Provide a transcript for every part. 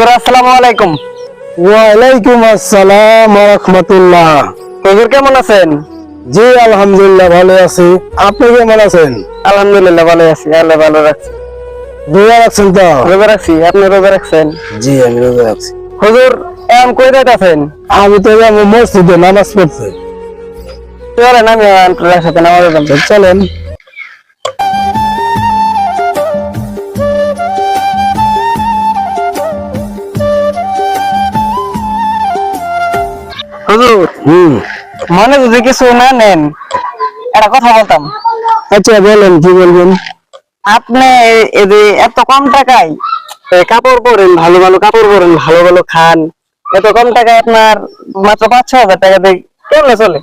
হুজুর আসসালামু আলাইকুম। ওয়ালাইকুম আসসালাম ওয়া রাহমাতুল্লাহ। হুজুর কেমন আছেন? জি আলহামদুলিল্লাহ ভালো আছি। আপনি কেমন আছেন? আলহামদুলিল্লাহ ভালো আছি, আল্লাহ ভালো রাখছে। রোজা রাখছেন তো? রোজা রাখছি, আপনি রোজা রাখছেন? জি আমি রোজা রাখছি। হুজুর এখন কই যাইতাছেন? আমি তো যাবো মসজিদে নামাজ পড়তে। চলেন আমি আপনার সাথে নামাজে যাব। চলেন। হুজুর মনে যদি কিছু না নেন একটা কথা বলতাম। আচ্ছা বলেন, কি বলবেন? আপনি এই যে এত কম টাকায় কাপড় পরেন, ভালো ভালো কাপড় পরেন, ভালো ভালো খান, এত কম টাকায় আপনার মাত্র 5-6 হাজার টাকা দিয়ে কেমনে চলে?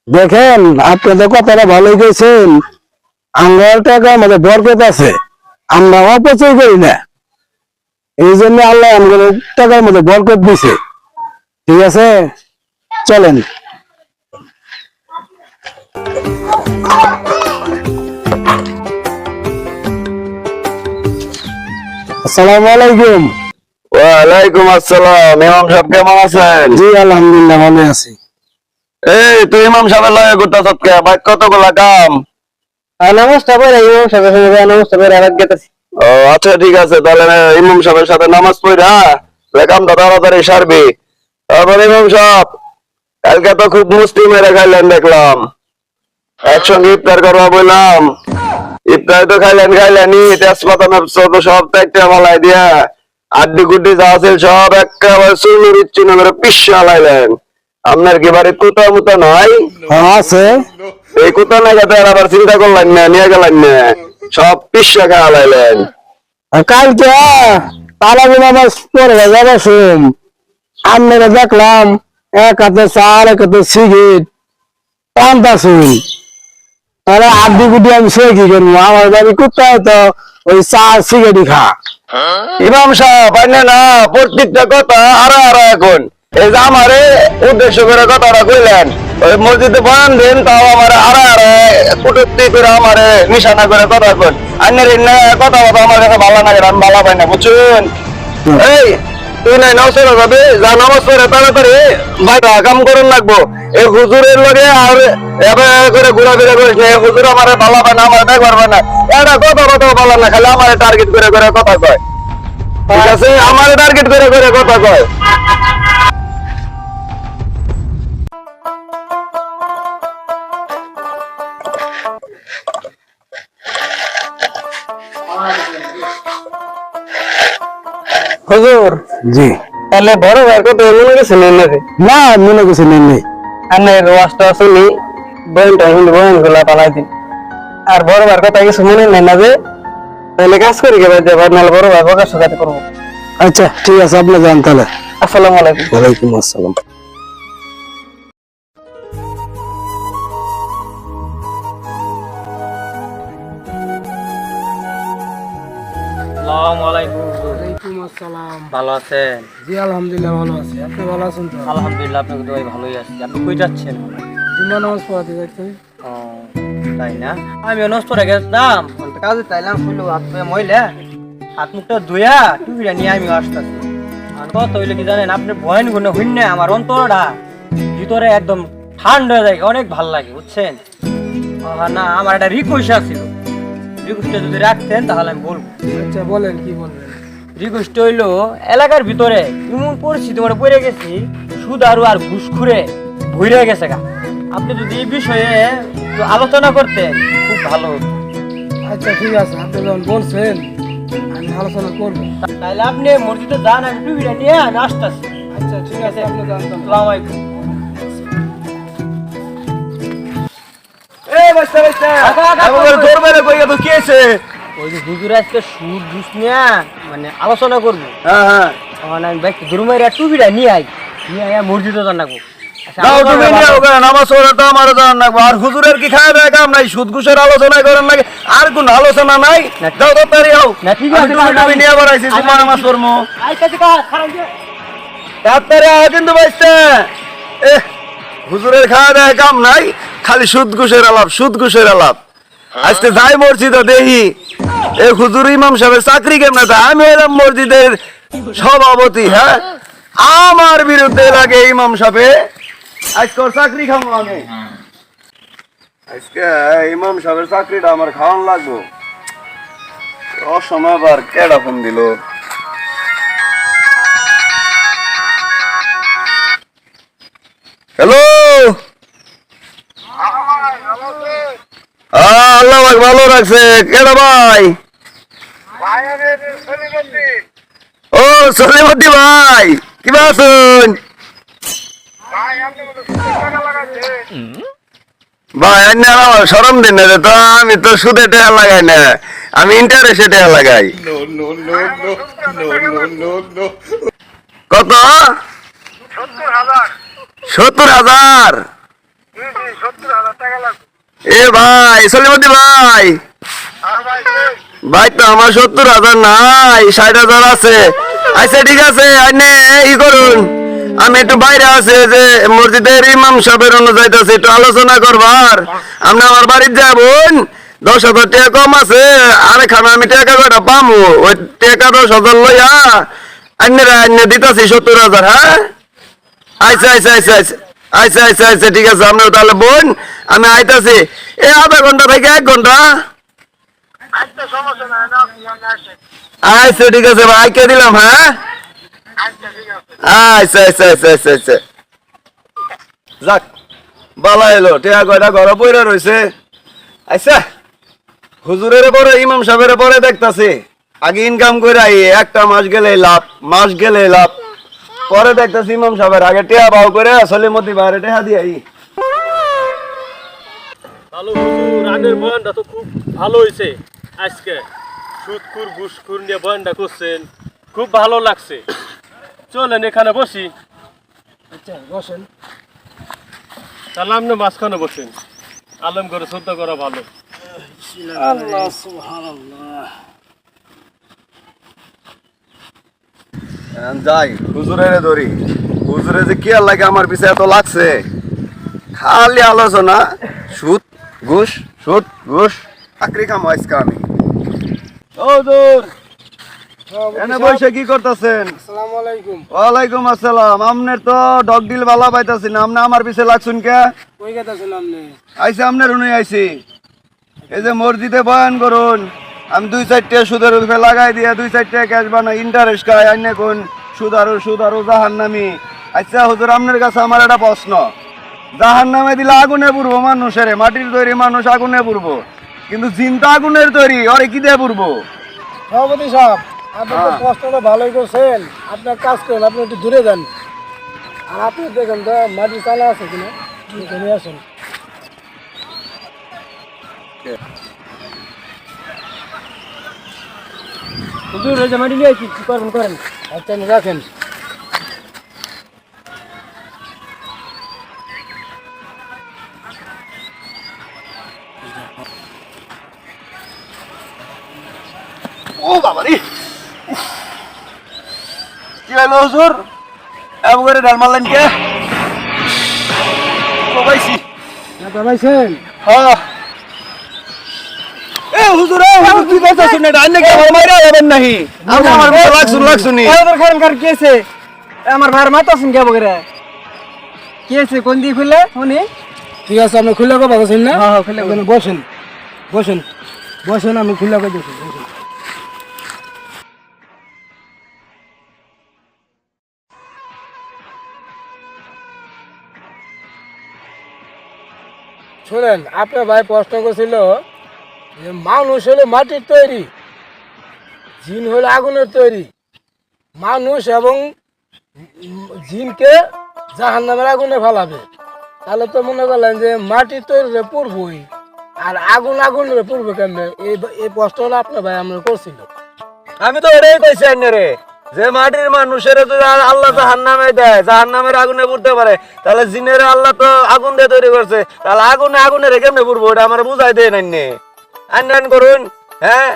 দেখেন আপনি তো কথাটা ভালোই কইছেন, আমার টাকা আমাদের বরকত আছে, আমরা অপচয় করি না, এই জন্য আল্লাহ আমাদের টাকার মধ্যে বরকত দিছে। ঠিক আছে, চলেন। আসসালামু আলাইকুম। ওয়ালাইকুম আসসালাম। ইমাম সাহেব কেমন আছেন? জি আলহামদুলিল্লাহ ভালো আছি। এই তুই ইমাম সাহেবের লয়ে করতেছ কে? ভাই কতগুলা কাম। নামাজটা পড়ে ইমাম সাহেবের সঙ্গে নামাজটা পড়ে আবার গেতেছি। ও আচ্ছা ঠিক আছে, তাহলে ইমাম সাহেবের সাথে নামাজ পড়া কামটা তাড়াতাড়ি সারবি। তারপর ইমাম সাহেব কালকে তো খুব মুস্তি মেরে খাইলেন দেখলাম, একসঙ্গে ইফতার করবা বললাম, ইফতার তো খাইলেনি, তেজপাতা তো সব একটা মালাই দিয়া আড্ডি গুড্ডি যা আছে সব একেবারে চুনুর ইচ্ছুন করে পিসা লাইলেন। আপনার কি বাড়ি কুতা মুতা নাই? হ্যাঁ আছে। এই কুতা নাই যাতে আবার চিন্তা করলেন না, নিয়ে গেলেন না, সব পিসা খাওয়া লাইলেন। আর কালকে তারাবি নামাজ পড়ে যাবে শুন, আপনারা দেখলাম এক হাতে চাল এক হাতে সিগারেট পান্তা শুন, তাহলে আড্ডি গুড্ডি আমি সে কি করবো? আমার বাড়ি কোথায় তো ওই চা সিগারেট খা। ইমাম সাহেব পাইনে না প্রত্যেকটা কথা আড়া আড়া এখন এই যে আমারে উদ্দেশ্য করে কথাটা কইলেন, ওই মসজিদে বয়ান দিন তাও আমার আড়া আড়া কুটুক্তি করে আমারে নিশানা করে কথা কন। আইনের কথা বলতে আমার কাছে ভালো লাগে, আমি ভালো পাই না, বুঝছেন? এই তুই নাই নাও চলে যাবে, যা নামাজ পড়ে তাড়াতাড়ি বাইটা কাম করুন লাগবো। এই হুজুরের লগে আর এবার করে ঘোরাফেরা করিস না, এই হুজুর আমার ভালো পায় না, আমার দেখ পারবে না, এটা কথা কথা ভালো না, খালি আমার টার্গেট করে করে কথা কয়। ঠিক আছে, আমার টার্গেট করে করে কথা কয়। হুজুর জি তাহলে বড় ভাই কত মনে গেছে নেন না? না মনে কিছু নেই। আনের ওয়াজটা শুনি, বয়ানটা শুনি, বয়ান গুলা পালাই দিন। আর বড় ভাইয়ের কথা কিছু মনে নেই না যে? তাহলে কাজ করি কে ভাই, নাহলে বড় ভাই প্রকাশ সাথে করবো। আচ্ছা ঠিক আছে, আপনি যান তাহলে। আসসালামু আলাইকুম। ওয়ালাইকুম আসসালাম। আসসালামু আলাইকুম। ওয়ালাইকুম আসসালাম। ভালো আছেন? জি আলহামদুলিল্লাহ ভালো আছি। আপনি ভালো আছেন তো? আলহামদুলিল্লাহ, আপনাকে তো ভালোই আছি। আপনি কই যাচ্ছেন? জুম্মা নামাজ পড়াতে যাচ্ছি। ও তাই না? আমি নষ্ট হয়ে গেছিলাম, কাজে চাইলাম, শুনলো হাত পায়ে ময়লা, হাত মুখটা ধুয়া টুপিটা নিয়ে আমি আসতেছি। আর কথা হইলে কি জানেন, আপনি ভয়ান গুণ হইন, আমার অন্তরটা ভিতরে একদম ঠান্ডা হয়ে যায়, অনেক ভাল লাগে, বুঝছেন? না আমার একটা রিকোয়েস্ট ছিল, রিকোয়েস্টটা যদি রাখতেন তাহলে আমি বলবো। আচ্ছা বলেন, কি বলবেন? রিকোয়েস্ট হইলো, এলাকার ভিতরে এমন পরিস্থিতি মানে পড়ে গেছি, সুদ আর ঘুষখুরে ভইরে গেছে গা। আপনি যদি এই বিষয়ে একটু আলোচনা করতেন খুব ভালো হতো। আচ্ছা ঠিক আছে, আপনি যখন বলছেন আমি আলোচনা করবো। তাহলে আপনি মসজিদে যান, আমি টুপিটা নিয়ে আমি আসতেছি। আচ্ছা ঠিক আছে, আপনি জানতাম। আসসালামু আলাইকুম। ওই যে হুজুর আজকে সুদ ঘুষ নিয়ে মানে আলোচনা করবো, তখন আমি ব্যক্তি দুর্মের টুপিটা নিয়ে আই মসজিদে যান রাখবো। নামাজ পড়াটা আমার জানান লাগবো। আর হুজুরের কি খাওয়া দেয় কাম নাই, সুদ ঘুষের আলোচনা করেন লাগে, আর কোন আলোচনা নাই। যাও তাড়াতাড়ি হও। না ঠিক আছে, টুপি নিয়ে আবার আইছি, জুম্মা নামাজ পড়মু। তাড়াতাড়ি আও কিন্তু বাইস্তা। হুজুরের খাওয়া দেয় কাম নাই, খালি সুদ ঘুষের আলাপ, সুদ ঘুষের আলাপ। আজকে যাই মসজিদে দেখি এ হুজুর ইমাম সাহেবের চাকরি কেমন, আমি এলাম মসজিদের সভাপতি, হ্যাঁ আমার বিরুদ্ধে লাগে ইমাম সাহেবে। আজকে ওর চাকরি খাবো আমি, আজকে ইমাম সাহেবের চাকরিটা আমার খাওয়ান লাগবো। অসময় আবার কেডা ফোন দিল। হ্যালো, আল্লাহ পাক ভালো রাখছে। কেডা ভাই? ও সলিমদ্দি ভাই, কিবা আছেন ভাই? আমার সরম দিন না তো, আমি তো সুদে টাকা লাগাই না, আমি ইন্টারেস্টে টাকা লাগাই। কত? 70,000? এ ভাই সলিমদ্দি ভাই, ভাই তো আমার 70,000 নাই, 60,000 আছে। আচ্ছা ঠিক আছে, আপনি ই করুন, আমি একটু বাইরে আছি, যে মসজিদের ইমাম সাহেবের অনুযায়ী আছে, একটু আলোচনা করবার। আপনি আমার বাড়িতে যাবেন, 10,000 টাকা কম আছে, আরেকখানে আমি টাকা কয়টা পামু, ওই টাকা 10,000 লইয়া আন্য দিতেছি 70,000। হ্যাঁ আচ্ছা আচ্ছা আচ্ছা আচ্ছা আচ্ছা আচ্ছা আচ্ছা ঠিক আছে, আপনি তাহলে বোন, আমি আইতাছি এই আধা ঘন্টা থেকে 1 ঘন্টা। আচ্ছা ঠিক আছে ভাই, আইকে দিলাম। হ্যাঁ আচ্ছা আচ্ছা আচ্ছা আচ্ছা আচ্ছা, যাক বালা এলো, টেয়া কয়টা ঘরে পইরা রয়েছে। আচ্ছা হুজুরের পরে ইমাম সাহেবের পরে দেখতাছি, আগে ইনকাম করে আই, একটা মাস গেলে লাভ, মাস গেলে লাভ, পরে দেখতাছি ইমাম সাহেবের আগে টেয়া বাউ করে সলিমদ্দি বাইরে টেয়া দিয়ে আই। ভালো হুজুর, আগের বয়ানটা তো খুব ভালো হয়েছে। আজকে সুদকুর ঘুষখুর নিয়ে বয়ানটা করছেন, খুব ভালো লাগছে। চলেন এখানে বসি। আচ্ছা বসেন। তাহলে আপনি মাঝখানে বসেন, আলম করে শ্রদ্ধা করা ভালো। আল্লাহ সুবহানাল্লাহ। যাই হুজুরের ধরি, হুজুরে যে কি আর লাগে আমার পিছে এত লাগছে, খালি আলোচনা, সুদ ঘুষ সুদ ঘুষ, চাকরি খামো আজকে আমি। ও হুজুর, এনে বসে কি করতেছেন? আসসালামু আলাইকুম। ওয়ালাইকুম আসসালাম। আমনের তো ডগ ডিল ভালো পাইতাছি না, আপনি আমার পিছে লাগছুন কে? কই গেছেন আপনি? আইসি আমনের উনি আইসি, এই যে মসজিদে বয়ান করুন, আমি 2-4টা সুদের উপরে লাগাই দিয়ে 2-4টা ক্যাশ বানাই, ইন্টারেস্ট খাই, আইনে কোন সুদারু জাহান্নামি। আচ্ছা হুজুর, আপনার কাছে আমার একটা প্রশ্ন, জাহান্নামে দিলে আগুনে পুড়বো মানুষের, মাটির তৈরি মানুষ আগুনে পুড়বো, কিন্তু জিন তো আগুনের তৈরি, ওরে কি দিয়ে পুড়বো? সভাপতি সাহেব, আপনি তো কষ্টটা ভালোই করছেন, আপনার কাজ করেন, আপনি একটু দূরে যান, আর আপনি দেখেন তো মাটি চালা আছে কিনা, এখানে আসেন। হুজুর ওই যে মাটি নিয়ে আসি, কি করবেন করেন। আচ্ছা রাখেন। ও বাবা রে, কি হলো হুজুর, এমন করে ডাল মারলেন কে? ও পাইছি। পাইছেন? হ্যাঁ। এ হুজুর, কি করতেছেন? এটা আইনে কি আমার মাইরা যাবেন নাকি? আমি আমার পিছে লাগছুনি। ওদের খারাপ কার কি আছে? আমার ভাইয়ের মাথা শুন কে বগরে কি আছে, কোন দিয়ে খুলে উনি? ঠিক আছে, আপনি খুলে কথা বলছেন না? হ্যাঁ, খুলে এখানে বসেন বসেন বসেন, আমি খুলে কথা বলছি, বসেন। শোনেন, আপনার ভাই প্রশ্ন করছিল যে মানুষ হলো মাটির তৈরি, জিন হলো আগুনের তৈরি, মানুষ এবং জিনকে জাহান্নামের আগুনে ফেলাবে, তাহলে তো মনে করলেন যে মাটির তৈরি পূর্বই, আর আগুনের পূর্বে কেমনে? এই প্রশ্নটা আপনার ভাই আমরা করছিল। আমি তো এটাই কইছি আইনে রে, যে মাটির মানুষের যদি আল্লাহ জাহান্নামে দেয়, জাহান্নামের আগুনে পুড়তে পারে, তাহলে জিনের আল্লাহ তো আগুন দিয়ে তৈরি করছে, তাহলে আগুনে রে কেমনে পুড়বো? ওটা আমার বুঝাই দেয় নাইনে। আইন করুন, হ্যাঁ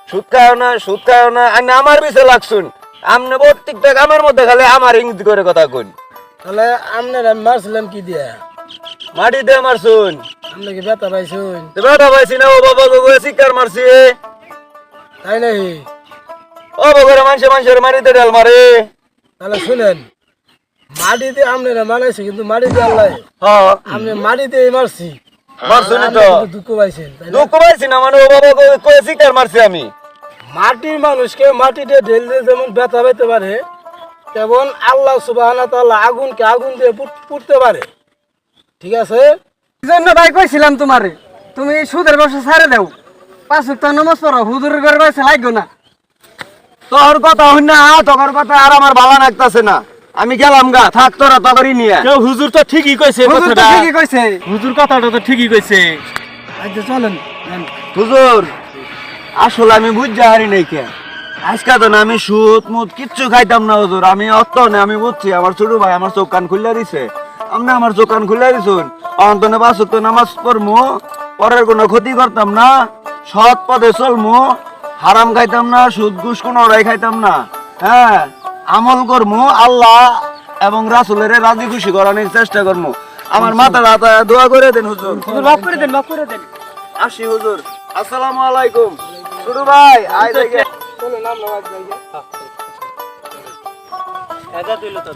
সুদ খাও না, আইনে আমার পিছে লাগছুন, আমনে প্রত্যেকটা কামের মধ্যে খালি আমার ইঙ্গিত করে কথা কইন। তাহলে আপনারা মারছিলেন কি দিয়ে? মাটি দিয়ে মারছুন। আপনি কি ব্যথা পাইছেন? বেটা পাইছি না, ও বাবা গো শিকার মারছি। তাই নাই? ও বগরে মানুষের মারিতে ডাল মারে। তাহলে শুনেন, মাটিতে আপনারা মানাইছে কিন্তু মাটিতে আল্লাহ হ্যাঁ আপনি মাটিতে মারছি, মারছুনি তো। দুঃখ পাইছেন তাই না? দুঃখ পাইছি না মানে ও বাবা কয়ে শিকার মারছি আমি। মাটির মানুষকে মাটিতে ঢেল দিয়ে যেমন ব্যথা পেতে পারে, তেমন আল্লাহ সুবহানাহু ওয়া তাআলা আগুনকে আগুন দিয়ে পুড়তে পারে। ঠিক আছে? এই জন্য ভাই কইছিলাম তোমারে, তুমি সুদের ব্যবসা ছেড়ে দাও, 5 ওয়াক্ত নামাজ পড়ো, হুজুরের ঘরে পয়সা লাগবে না। তোর কথা হই না, তোর কথা আর আমার ভালো লাগতাছে না। আমি গেলাম গা, থাক তোরা তগরি নিয়ে। কেউ হুজুর তো ঠিকই কইছে হুজুর তো কথাটা। ঠিকই কইছে। হুজুর কথাটা তো ঠিকই কইছে। আচ্ছা চলেন। হুজুর আসলে আমি বুঝতে হারি নাই কে, আজকে তো না আমি সুদ মুদ কিচ্ছু খাইতাম না হুজুর। আমি অত না, আমি বুঝছি আমার ছোট ভাই আমার চোখ কান খুলে দিছে। আপনি আমার চোখ কান খুলে দিছুন, অন্তনে 5 ওয়াক্ত নামাজ পড়মু, পরের কোনো ক্ষতি করতাম না, সৎ পথে চলমু, হারাম খাইতাম না, সুদ ঘুষ কোনোটাই খাইতাম না। হ্যাঁ, আমল করমু, আল্লাহ এবং রাসূলের রাজি খুশি করানোর চেষ্টা করমু। আমার মাথাটা দোয়া করে দেন হুজুর। হুজুর মাফ করে দেন, মাফ করে দেন। আসি হুজুর, আসসালামু আলাইকুম। ছোট ভাই আয় দেখে চলেন আমরা আজ যাই। এটা দিল তো।